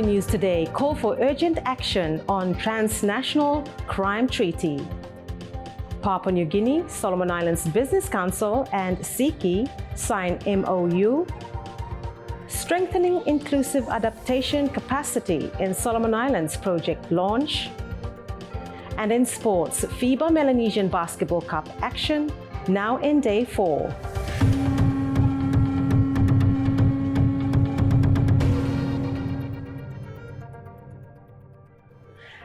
Tavuli News today call for urgent action on Transnational Crime Treaty. Papua New Guinea, Solomon Islands Business Council and SICCI sign MOU. Strengthening inclusive adaptation capacity in Solomon Islands project launch. And in sports, FIBA Melanesian Basketball Cup action now in day 4.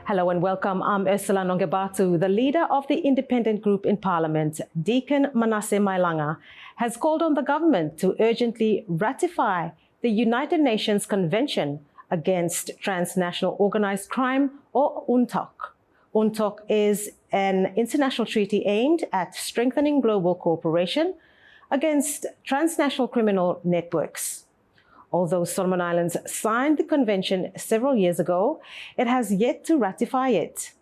Hello and welcome. I'm Ursula Nongebatu. The leader of the independent group in Parliament, Deacon Manasseh Mailanga, has called on the government to urgently ratify the United Nations Convention Against Transnational Organized Crime, or UNTOC. UNTOC is an international treaty aimed at strengthening global cooperation against transnational criminal networks. Although Solomon Islands signed the convention several years ago, it has yet to ratify it.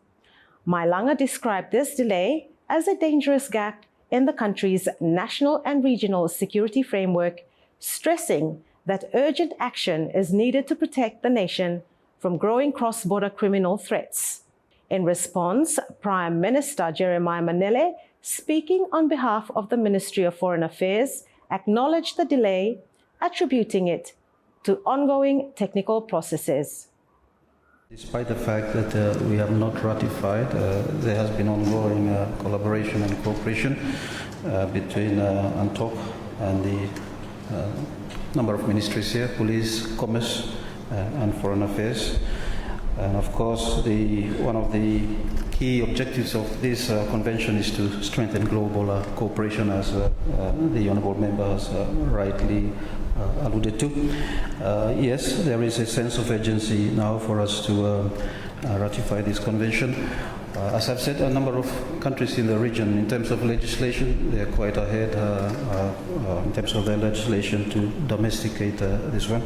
Mailanga described this delay as a dangerous gap in the country's national and regional security framework, stressing that urgent action is needed to protect the nation from growing cross-border criminal threats. In response, Prime Minister Jeremiah Manele, speaking on behalf of the Ministry of Foreign Affairs, acknowledged the delay, attributing it to ongoing technical processes. Despite the fact that we have not ratified, there has been ongoing collaboration and cooperation between UNTOC and the number of ministries here, police, commerce, and foreign affairs. And of course, one of the key objectives of this convention is to strengthen global cooperation, as the honourable member has rightly alluded to. Yes, there is a sense of urgency now for us to ratify this convention. As I've said, a number of countries in the region, in terms of legislation, they are quite ahead in terms of their legislation to domesticate this one.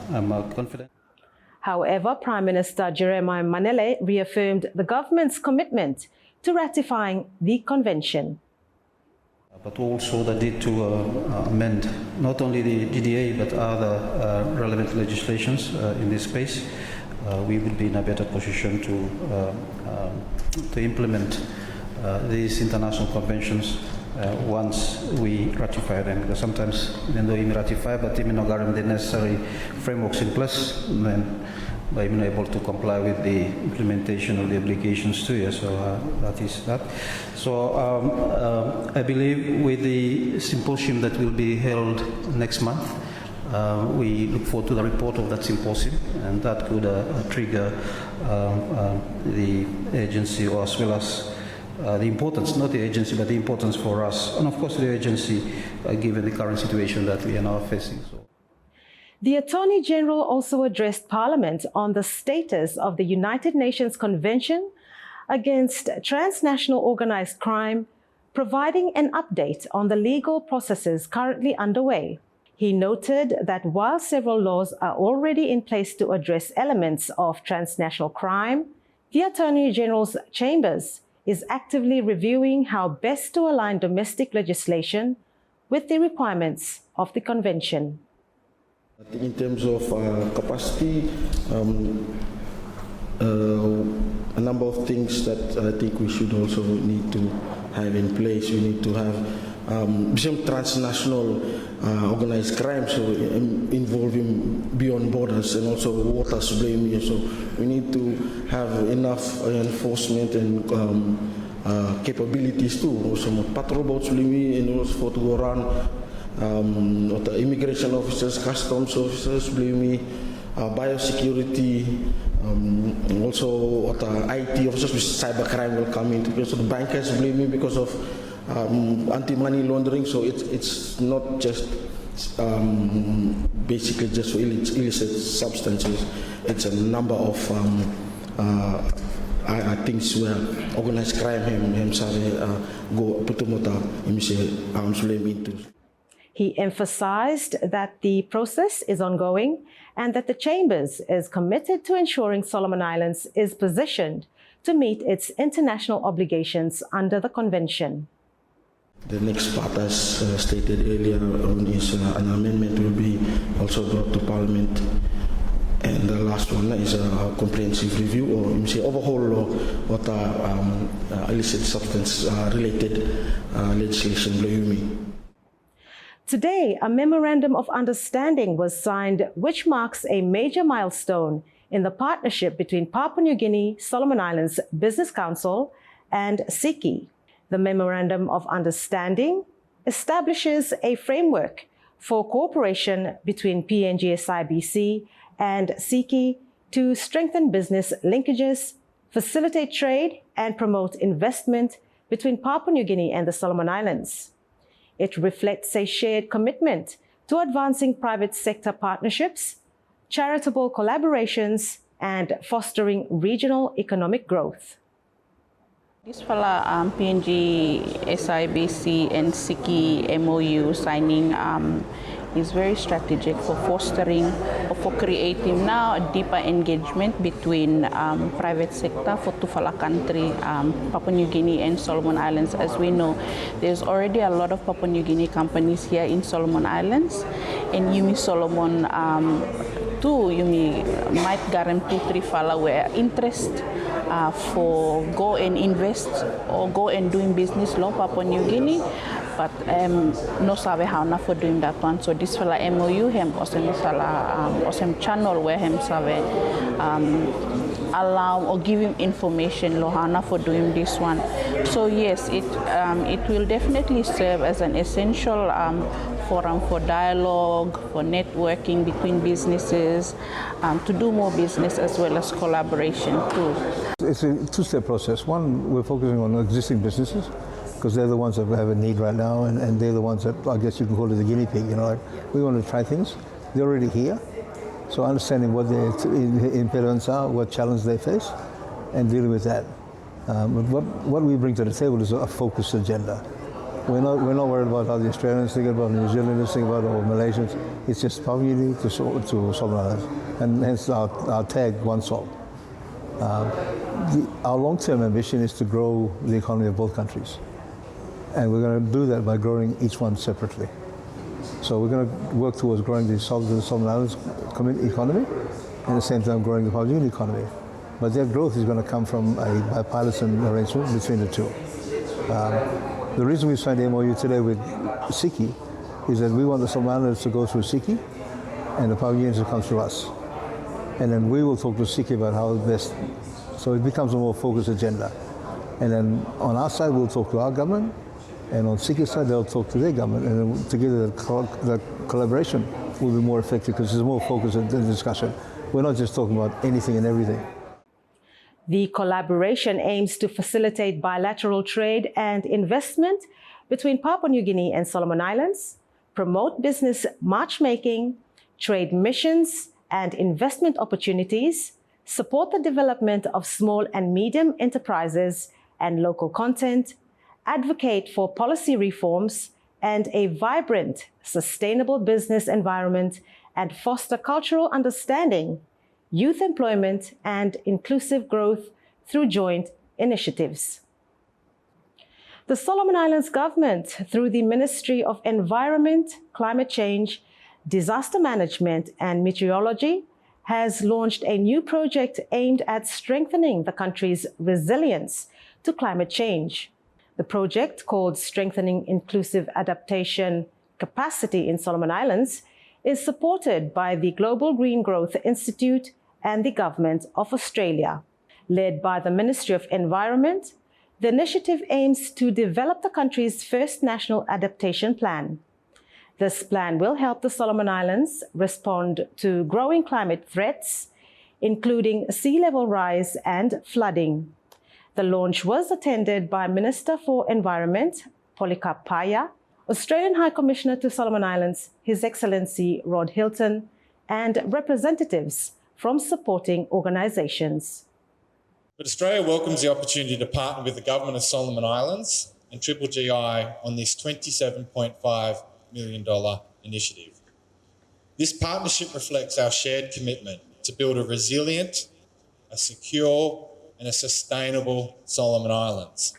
I'm confident. However, Prime Minister Jeremiah Manele reaffirmed the government's commitment to ratifying the convention. But also the need to amend not only the DDA but other relevant legislations in this space. We will be in a better position to implement these international conventions once we ratify them. Because sometimes, even though we ratify, but even not the necessary frameworks in place, then by being able to comply with the implementation of the obligations too. Yeah, so that is that. So I believe with the symposium that will be held next month, we look forward to the report of that symposium, and that could trigger the agency, or as well as the importance, not the agency, but the importance for us, and of course the agency, given the current situation that we are now facing. So. The Attorney General also addressed Parliament on the status of the United Nations Convention Against Transnational Organized Crime, providing an update on the legal processes currently underway. He noted that while several laws are already in place to address elements of transnational crime, the Attorney General's chambers is actively reviewing how best to align domestic legislation with the requirements of the convention. I think in terms of capacity, a number of things that I think we should also need to have in place. We need to have some transnational organized crime, so involving beyond borders and also waters blame. So we need to have enough enforcement and capabilities too. Also patrol boats and also for to go around. The immigration officers, customs officers, biosecurity, also IT officers with cybercrime will come into place. So the bankers blame me because of anti-money laundering. So it's not just basically just for illicit substances. It's a number of things where organized crime himself go putumota arms into. He emphasized that the process is ongoing and that the Chambers is committed to ensuring Solomon Islands is positioned to meet its international obligations under the Convention. The next part, as stated earlier on, is an amendment will be also brought to Parliament. And the last one is a comprehensive review or overhaul of what illicit substance related legislation. Today, a memorandum of understanding was signed, which marks a major milestone in the partnership between Papua New Guinea, Solomon Islands Business Council and SICCI. The memorandum of understanding establishes a framework for cooperation between PNG SIBC and SICCI to strengthen business linkages, facilitate trade, and promote investment between Papua New Guinea and the Solomon Islands. It reflects a shared commitment to advancing private sector partnerships, charitable collaborations, and fostering regional economic growth. This fella PNG, SIBC and SICCI MOU signing is very strategic for fostering or for creating now a deeper engagement between private sector for Tufala country, Papua New Guinea and Solomon Islands. As we know, there's already a lot of Papua New Guinea companies here in Solomon Islands, and Yumi Solomon too, Yumi might guarantee three fala where interest for go and invest or go and doing business law Papua New Guinea, but no sabe how na for doing that one. So this fella MOU him osem channel where him sabe allow or give him information lohana for doing this one. So yes, it will definitely serve as an essential forum for dialogue, for networking between businesses, to do more business as well as collaboration too. It's a two-step process. One, we're focusing on existing businesses because they're the ones that have a need right now, and they're the ones that I guess you can call it the guinea pig. You know, like we want to try things. They're already here, so understanding what their impediments are, what challenges they face, and dealing with that. But what we bring to the table is a focused agenda. We're not worried about how the Australians think about New Zealanders think about or Malaysians. It's just Papua New Guinea to Solomon Islands, and hence our tag, One Sol. Our long-term ambition is to grow the economy of both countries. And we're going to do that by growing each one separately. So we're going to work towards growing the Solomon Islands economy, and at the same time growing the Papua New Guinea economy. But that growth is going to come from a bipartisan arrangement between the two. The reason we signed the MOU today with SICCI is that we want the Solomon Islands to go through SICCI and the Papua New Guineans to come through us. And then we will talk to SICCI about how best, so it becomes a more focused agenda. And then on our side, we'll talk to our government, and on SICCI's side, they'll talk to their government, and then together the collaboration will be more effective because there's more focus in the discussion. We're not just talking about anything and everything. The collaboration aims to facilitate bilateral trade and investment between Papua New Guinea and Solomon Islands, promote business matchmaking, trade missions and investment opportunities, support the development of small and medium enterprises and local content, advocate for policy reforms and a vibrant, sustainable business environment, and foster cultural understanding, youth employment, and inclusive growth through joint initiatives. The Solomon Islands government, through the Ministry of Environment, Climate Change, Disaster Management and Meteorology, has launched a new project aimed at strengthening the country's resilience to climate change. The project, called Strengthening Inclusive Adaptation Capacity in Solomon Islands, is supported by the Global Green Growth Institute and the Government of Australia. Led by the Ministry of Environment, the initiative aims to develop the country's first national adaptation plan. This plan will help the Solomon Islands respond to growing climate threats, including sea level rise and flooding. The launch was attended by Minister for Environment, Polycarp Paya, Australian High Commissioner to Solomon Islands, His Excellency Rod Hilton, and representatives from supporting organisations. But Australia welcomes the opportunity to partner with the Government of Solomon Islands and Triple GI on this $27.5 million initiative. This partnership reflects our shared commitment to build a resilient, a secure and a sustainable Solomon Islands.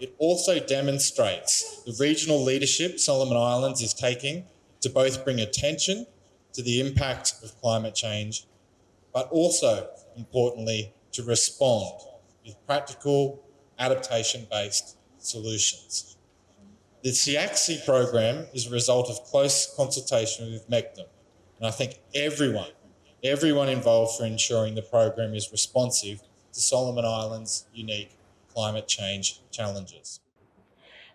it also demonstrates the regional leadership Solomon Islands is taking to both bring attention to the impact of climate change, but also, importantly, to respond with practical, adaptation-based solutions. The SICCI program is a result of close consultation with MECDM, and I thank everyone involved for ensuring the program is responsive to Solomon Islands' unique climate change challenges.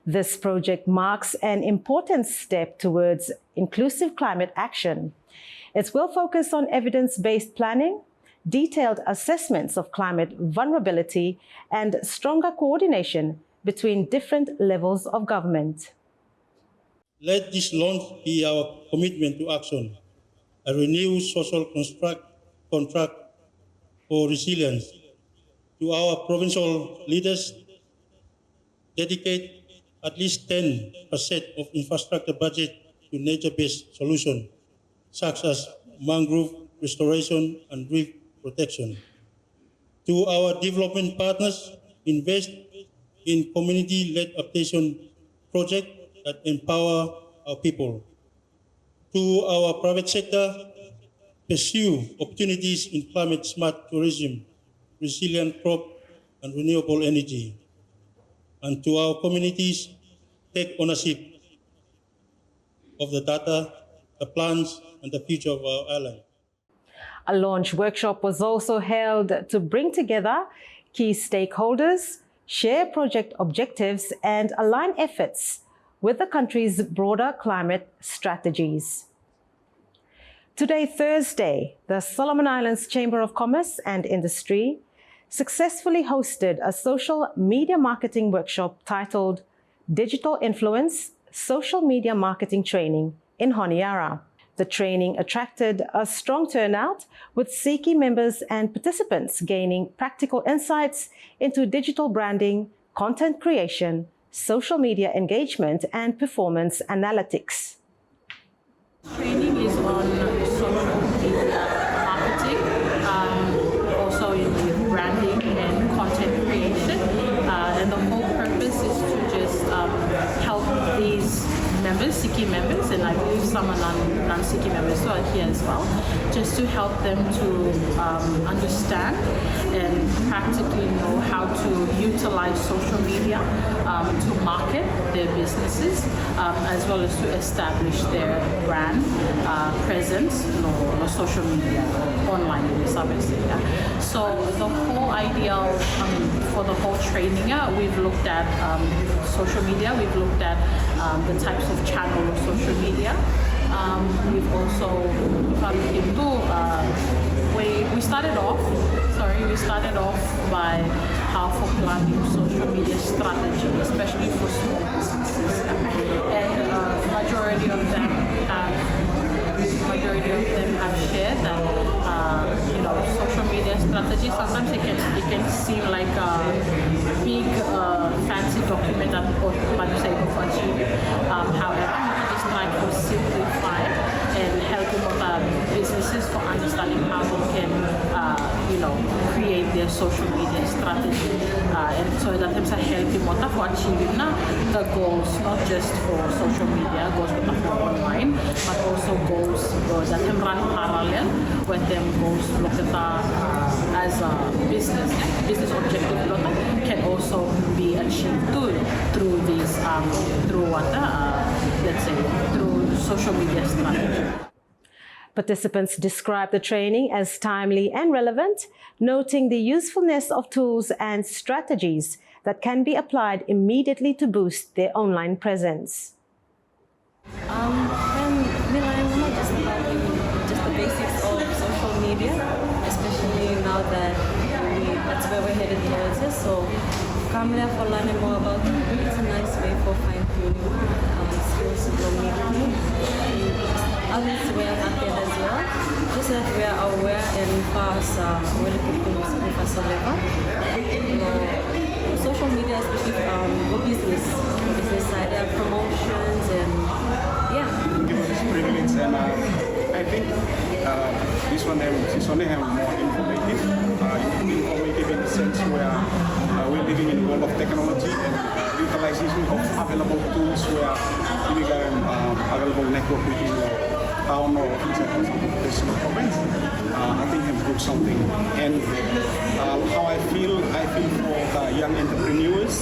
This project marks an important step towards inclusive climate action. It will focus on evidence-based planning, detailed assessments of climate vulnerability, and stronger coordination between different levels of government. Let this launch be our commitment to action, a renewed social contract for resilience. To our provincial leaders, dedicate at least 10% of infrastructure budget to nature-based solutions, such as mangrove restoration and reef protection. To our development partners, invest in community-led adaptation projects that empower our people. To our private sector, pursue opportunities in climate-smart tourism, resilient crop, and renewable energy. And to our communities, take ownership of the data, the plans, and the future of our island. A launch workshop was also held to bring together key stakeholders, share project objectives, and align efforts with the country's broader climate strategies. Today, Thursday, the Solomon Islands Chamber of Commerce and Industry successfully hosted a social media marketing workshop titled Digital Influence Social Media Marketing Training in Honiara. The training attracted a strong turnout, with SICCI members and participants gaining practical insights into digital branding, content creation, social media engagement, and performance analytics. Training is on social media marketing, also in branding and content creation. And the whole purpose is to just help these members, SICCI members, and I believe some are non-SICCI members who are here as well, just to help them to understand and practically know how to utilize social media to market their businesses, as well as to establish their brand presence on social media, online in the service. So the whole idea for the whole training, we've looked at social media, we've looked at the types of channel of social media. We've also looked into we started off by how for planning social media strategy, especially for small businesses. And majority of them have shared that social media strategy. Sometimes it can seem like a big fancy document that people say of achieving. However, we just try to simplify and help businesses for understanding how they can create their social media strategy, and so that helps help for achieving the goals, not just for social media, goals for online, but also goals that can run parallel with them goals as a business objective can also be achieved through these through social media strategy. Participants described the training as timely and relevant, noting the usefulness of tools and strategies that can be applied immediately to boost their online presence. We learned not just about just the basics of social media, especially now that that's where we're headed here. So come there for learning more about it. It's a nice way for fine-tuning skills in media. Others we are active as well, just that we are aware and fast when it comes to faster level. Social media, especially for business side, there are promotions and It's brilliant, and I think this one have more informative. Informative in the sense where we're living in a world of technology, and network within town or international province, I think can do something. And how I feel for the young entrepreneurs,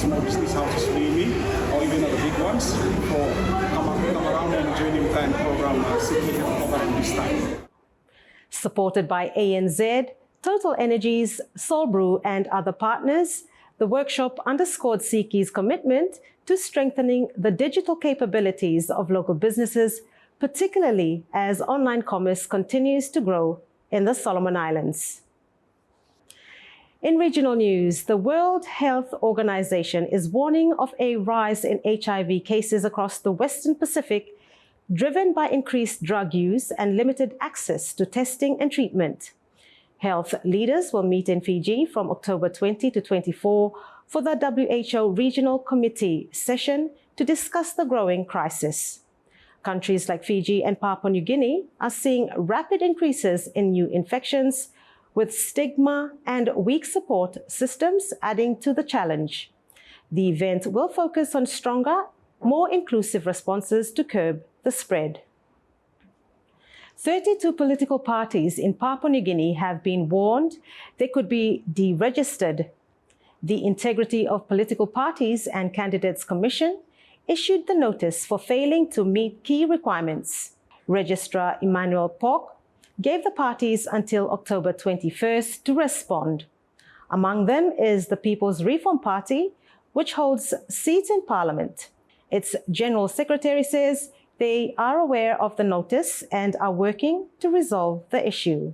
small business houses maybe, or even the big ones, for come around and joining the program, SICCI program this time. Supported by ANZ, Total Energies, Sol Brew and other partners, the workshop underscored SICCI's commitment to strengthening the digital capabilities of local businesses, particularly as online commerce continues to grow in the Solomon Islands. In regional news, the World Health Organization is warning of a rise in HIV cases across the Western Pacific, driven by increased drug use and limited access to testing and treatment. Health leaders will meet in Fiji from October 20 to 24 for the WHO Regional Committee session to discuss the growing crisis. Countries like Fiji and Papua New Guinea are seeing rapid increases in new infections, with stigma and weak support systems adding to the challenge. The event will focus on stronger, more inclusive responses to curb the spread. 32 political parties in Papua New Guinea have been warned they could be deregistered. The Integrity of Political Parties and Candidates Commission issued the notice for failing to meet key requirements. Registrar Emmanuel Pok gave the parties until October 21st to respond. Among them is the People's Reform Party, which holds seats in Parliament. Its General Secretary says they are aware of the notice and are working to resolve the issue.